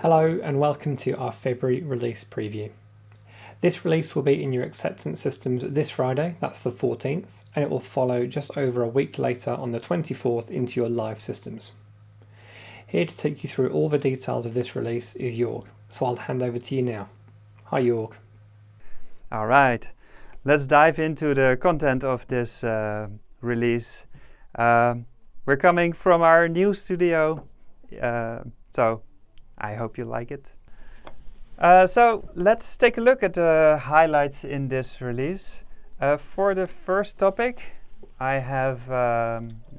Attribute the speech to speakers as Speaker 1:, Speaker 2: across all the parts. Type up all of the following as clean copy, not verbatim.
Speaker 1: Hello and welcome to our February release preview. This release will be in your acceptance systems this Friday, that's the 14th, and it will follow just over a week later on the 24th into your live systems. Here to take you through all the details of this release is Jorg, so I'll hand over to you now. Hi Jorg.
Speaker 2: All right, let's dive into the content of this release. We're coming from our new studio, so I hope you like it. So let's take a look at the highlights in this release. For the first topic, I have,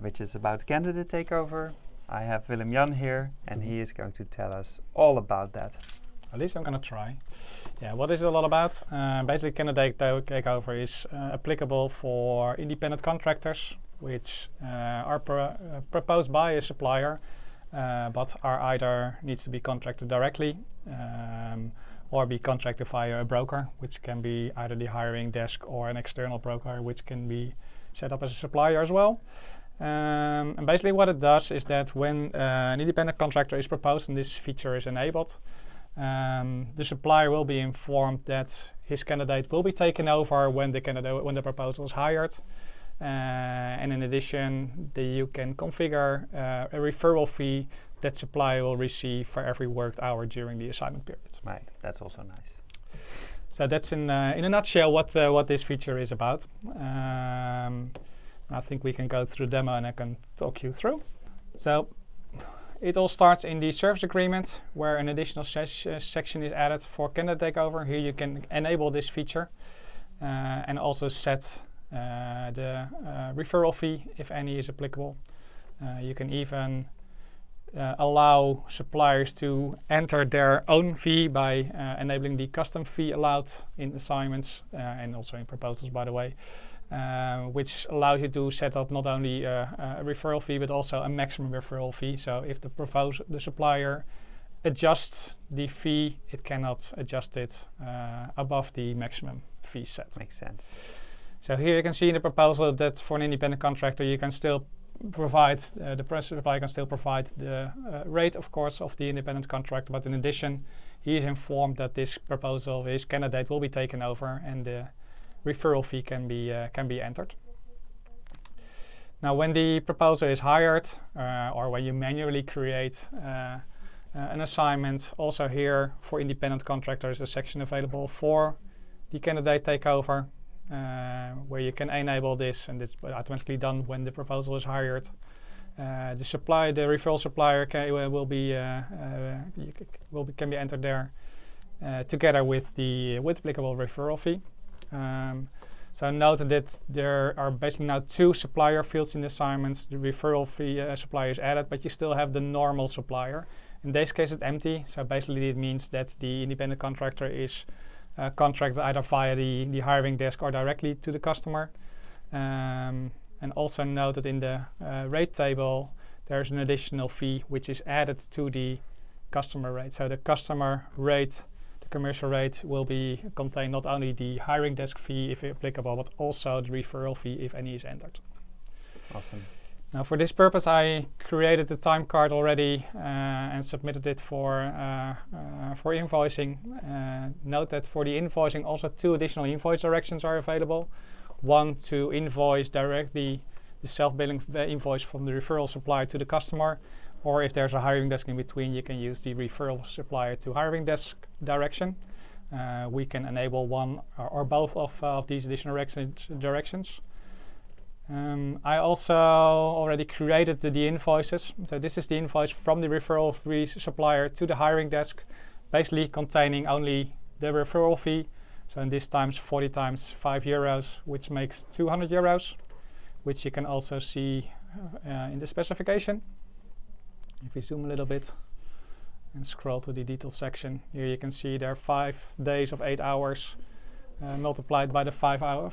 Speaker 2: which is about candidate takeover, I have Willem-Jan here, and he is going to tell us all about that.
Speaker 3: At least I'm going to try. Yeah, what is it all about? Basically, candidate takeover is applicable for independent contractors, which are proposed by a supplier, but are either needs to be contracted directly or be contracted via a broker, which can be either the hiring desk or an external broker, which can be set up as a supplier as well. And basically what it does is that when an independent contractor is proposed and this feature is enabled, the supplier will be informed that his candidate will be taken over when the proposal is hired. And in addition, you can configure a referral fee that supplier will receive for every worked hour during the assignment period.
Speaker 2: Right, that's also nice.
Speaker 3: So that's in a nutshell what this feature is about. I think we can go through the demo and I can talk you through. So it all starts in the service agreement, where an additional section is added for candidate takeover. Here you can enable this feature and also set the referral fee, if any is applicable. You can even allow suppliers to enter their own fee by enabling the custom fee allowed in assignments and also in proposals, by the way, which allows you to set up not only a referral fee but also a maximum referral fee. So if the supplier adjusts the fee, it cannot adjust it above the maximum fee set.
Speaker 2: Makes sense.
Speaker 3: So here you can see in the proposal that for an independent contractor you can still provide, the supplier can still provide the rate, of course, of the independent contractor, but in addition he is informed that this proposal, his candidate, will be taken over and the referral fee can be entered. Now when the proposal is hired or when you manually create an assignment, also here for independent contractors a section available for the candidate takeover, where you can enable this, and it's automatically done when the proposal is hired. The referral supplier can be entered there together with the applicable referral fee. So note that there are basically now two supplier fields in the assignments. The referral fee supplier is added, but you still have the normal supplier. In this case, it's empty. So basically, it means that the independent contractor is contracted either via the hiring desk or directly to the customer. And also note that in the rate table, there's an additional fee which is added to the customer rate. So the customer rate, the commercial rate, will be contain not only the hiring desk fee if applicable, but also the referral fee if any is entered.
Speaker 2: Awesome.
Speaker 3: Now for this purpose I created the time card already and submitted it for invoicing. Note that for the invoicing also two additional invoice directions are available. One to invoice directly the self-billing invoice from the referral supplier to the customer, or if there's a hiring desk in between, you can use the referral supplier to hiring desk direction. We can enable one or both of these additional directions. I also already created the invoices. So this is the invoice from the referral fee supplier to the hiring desk, basically containing only the referral fee. So in this times 40 times €5, which makes €200, which you can also see in the specification. If we zoom a little bit and scroll to the details section, here you can see there are 5 days of 8 hours multiplied by the €5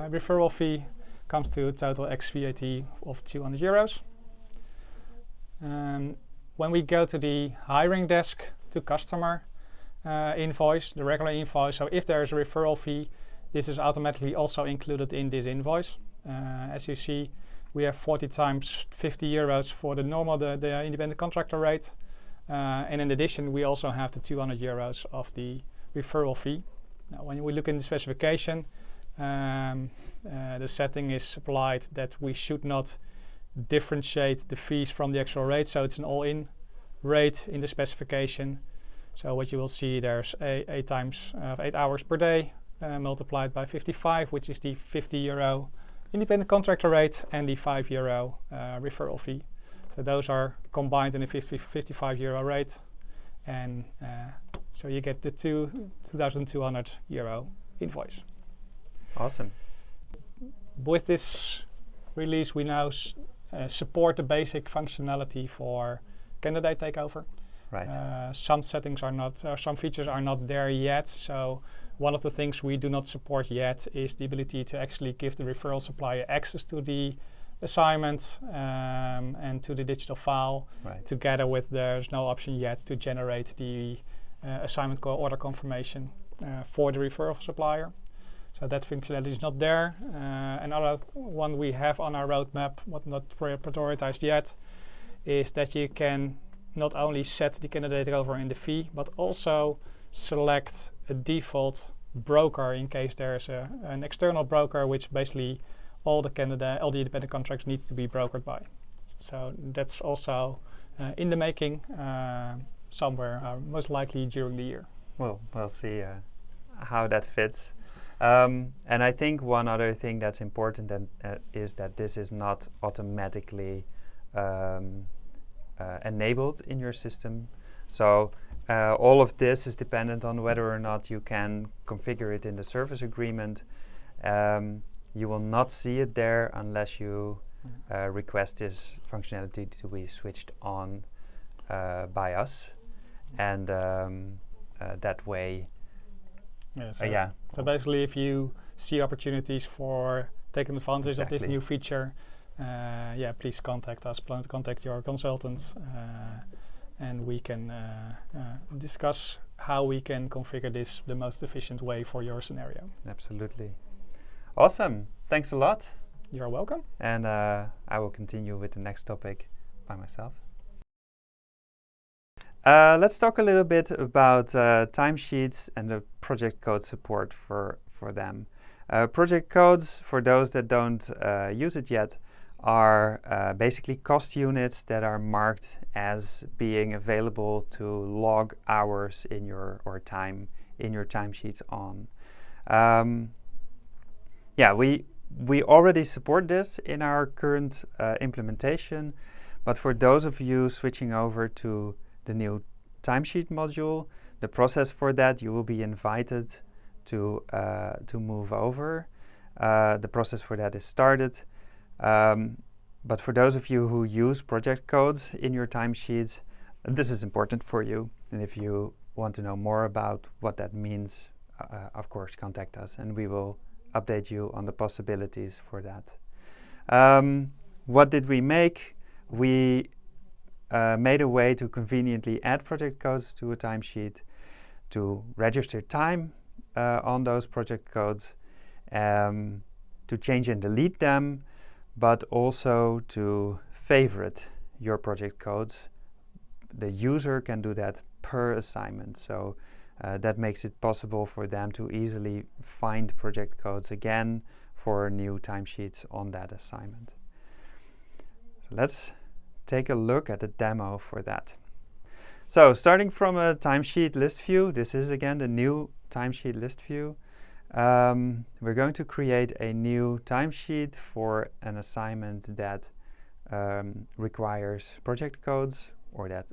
Speaker 3: referral fee comes to a total ex-VAT of €200. When we go to the hiring desk to customer invoice, the regular invoice, so if there is a referral fee, this is automatically also included in this invoice. As you see, we have 40 times €50 for the normal, the independent contractor rate, And in addition, we also have the 200 euros of the referral fee. Now, when we look in the specification, the setting is applied that we should not differentiate the fees from the actual rate, so it's an all-in rate in the specification. So what you will see, there's 8 times 8 hours per day multiplied by 55, which is the 50 euro independent contractor rate and the 5 euro referral fee. So those are combined in a 55 euro rate, and so you get the 2,200 euro invoice.
Speaker 2: Awesome.
Speaker 3: With this release, we now support the basic functionality for candidate takeover.
Speaker 2: Right.
Speaker 3: Some settings are not, some features are not there yet. So one of the things we do not support yet is the ability to actually give the referral supplier access to the assignment and to the digital file.
Speaker 2: Right.
Speaker 3: Together with, there's no option yet to generate the assignment order confirmation for the referral supplier. So that functionality is not there. Another one we have on our roadmap, what not prioritized yet, is that you can not only set the candidate over in the fee, but also select a default broker in case there's an external broker, which basically all the independent contracts needs to be brokered by. So that's also in the making somewhere, most likely during the year.
Speaker 2: Well, we'll see how that fits. And I think one other thing that's important is that this is not automatically enabled in your system. So all of this is dependent on whether or not you can configure it in the service agreement. You will not see it there unless you request this functionality to be switched on by us. And that way,
Speaker 3: so basically, if you see opportunities for taking advantage of this new feature, please contact us, contact your consultants, and we can discuss how we can configure this the most efficient way for your scenario.
Speaker 2: Absolutely. Awesome. Thanks a lot.
Speaker 3: You're welcome.
Speaker 2: And I will continue with the next topic by myself. Let's talk a little bit about timesheets and the project code support for them. Project codes, for those that don't use it yet, are basically cost units that are marked as being available to log hours in your time in your timesheets on. We already support this in our current implementation, but for those of you switching over to the new timesheet module, the process for that, you will be invited to move over. The process for that is started. But for those of you who use project codes in your timesheets, this is important for you. And if you want to know more about what that means, of course, contact us and we will update you on the possibilities for that. What did we make? We made a way to conveniently add project codes to a timesheet, to register time on those project codes, to change and delete them, but also to favorite your project codes. The user can do that per assignment, so that makes it possible for them to easily find project codes again for new timesheets on that assignment. So let's take a look at the demo for that. So starting from a timesheet list view, this is again the new timesheet list view. We're going to create a new timesheet for an assignment that requires project codes or that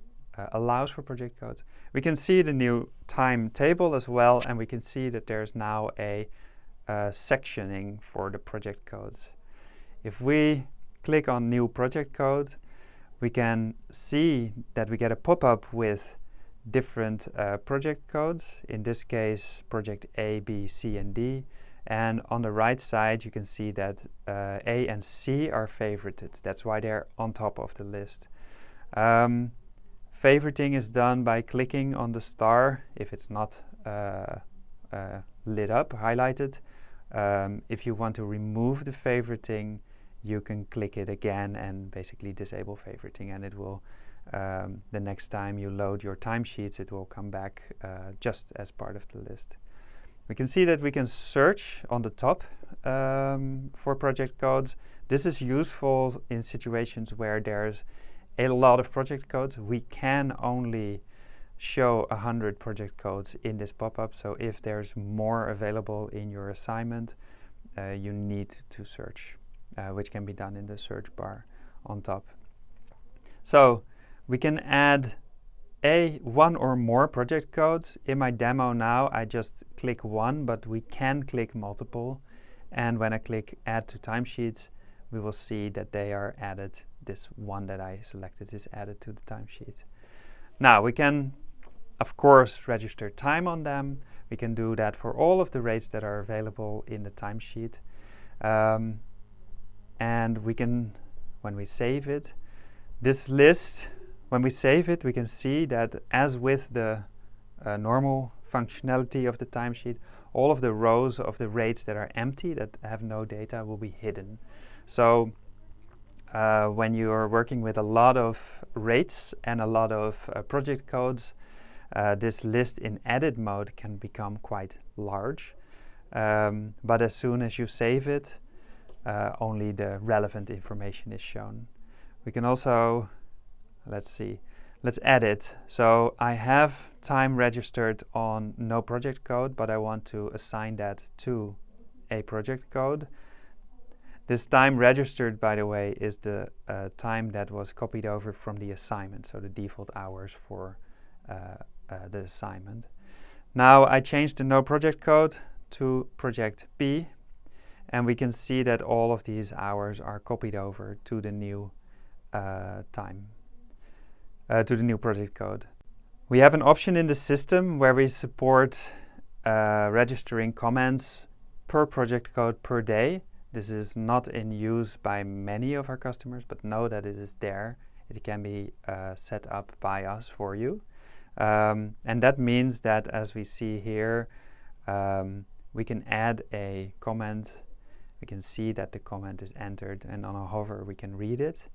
Speaker 2: allows for project codes. We can see the new time table as well, and we can see that there's now a sectioning for the project codes. If we click on new project code, we can see that we get a pop-up with different project codes, in this case project A, B, C, and D. And on the right side you can see that A and C are favorited. That's why they're on top of the list. Favoriting is done by clicking on the star if it's not lit up, highlighted. If you want to remove the favoriting, you can click it again and basically disable favoriting, and it will the next time you load your timesheets, it will come back just as part of the list. We can see that we can search on the top for project codes. This is useful in situations where there's a lot of project codes. We can only show 100 project codes in this pop-up, so if there's more available in your assignment, you need to search, which can be done in the search bar on top. So we can add one or more project codes. In my demo now, I just click one, but we can click multiple. And when I click Add to Timesheets, we will see that they are added. This one that I selected is added to the timesheet. Now we can, of course, register time on them. We can do that for all of the rates that are available in the timesheet. And we can, when we save it, this list, when we save it, we can see that as with the normal functionality of the timesheet, all of the rows of the rates that are empty, that have no data, will be hidden. So when you are working with a lot of rates and a lot of project codes, this list in edit mode can become quite large. But as soon as you save it, only the relevant information is shown. We can also, let's edit. So I have time registered on no project code, but I want to assign that to a project code. This time registered, by the way, is the time that was copied over from the assignment, so the default hours for the assignment. Now I changed the no project code to project B, and we can see that all of these hours are copied over to the new to the new project code. We have an option in the system where we support registering comments per project code per day. This is not in use by many of our customers, but know that it is there. It can be set up by us for you. And that means that, as we see here, we can add a comment. We can see that the comment is entered, and on a hover we can read it.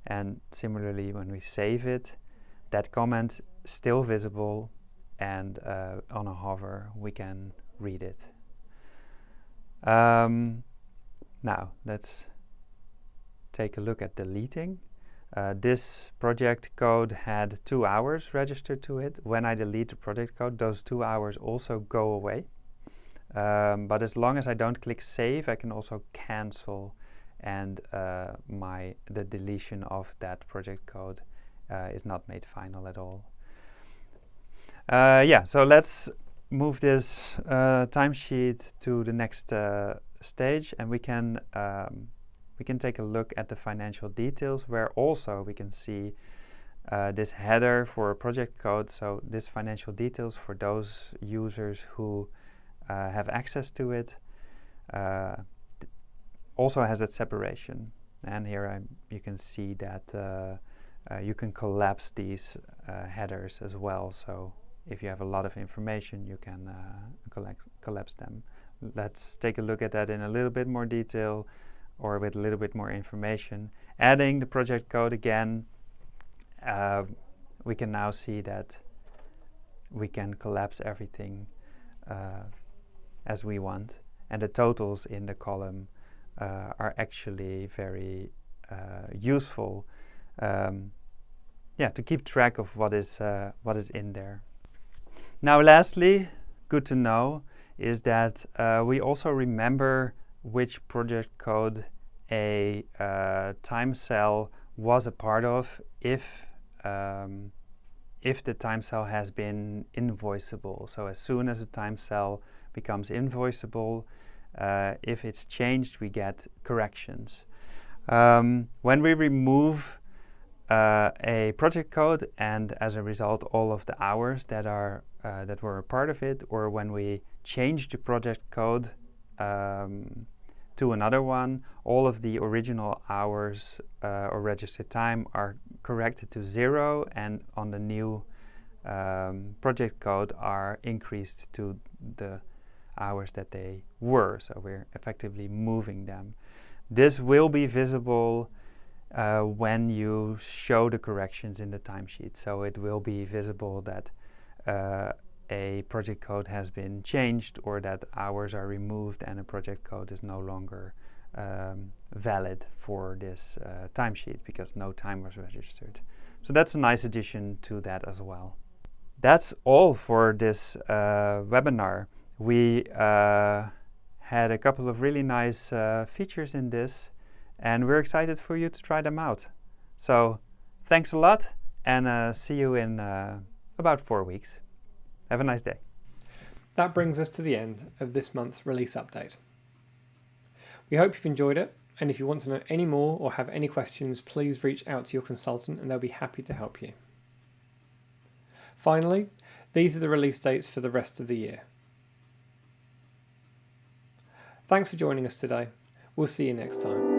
Speaker 2: And similarly, when we save it, that comment is still visible, and on a hover we can read it. Now let's take a look at deleting. This project code had 2 hours registered to it. When I delete the project code, those 2 hours also go away. But as long as I don't click save, I can also cancel, and the deletion of that project code is not made final at all. Yeah, so let's move this timesheet to the next stage, and we can take a look at the financial details, where also we can see this header for a project code. So this financial details for those users who have access to it also has that separation. And here you can see that you can collapse these headers as well. So if you have a lot of information, you can collapse them. Let's take a look at that in a little bit more detail, or with a little bit more information. Adding the project code again, we can now see that we can collapse everything as we want, and the totals in the column are actually very useful, to keep track of what is in there. Now, lastly, good to know is that we also remember which project code a time cell was a part of if the time cell has been invoiceable. So as soon as a time cell becomes invoiceable, if it's changed, we get corrections. When we remove a project code, and as a result all of the hours that were a part of it, or when we change the project code to another one, all of the original hours or registered time are corrected to 0, and on the new project code are increased to the hours that they were. So we're effectively moving them. This will be visible when you show the corrections in the timesheet. So it will be visible that a project code has been changed, or that hours are removed and a project code is no longer valid for this timesheet because no time was registered. So that's a nice addition to that as well. That's all for this webinar. We had a couple of really nice features in this, and we're excited for you to try them out. So thanks a lot, and see you in about 4 weeks. Have a nice day.
Speaker 1: That brings us to the end of this month's release update. We hope you've enjoyed it, and if you want to know any more or have any questions, please reach out to your consultant and they'll be happy to help you. Finally, these are the release dates for the rest of the year. Thanks for joining us today. We'll see you next time.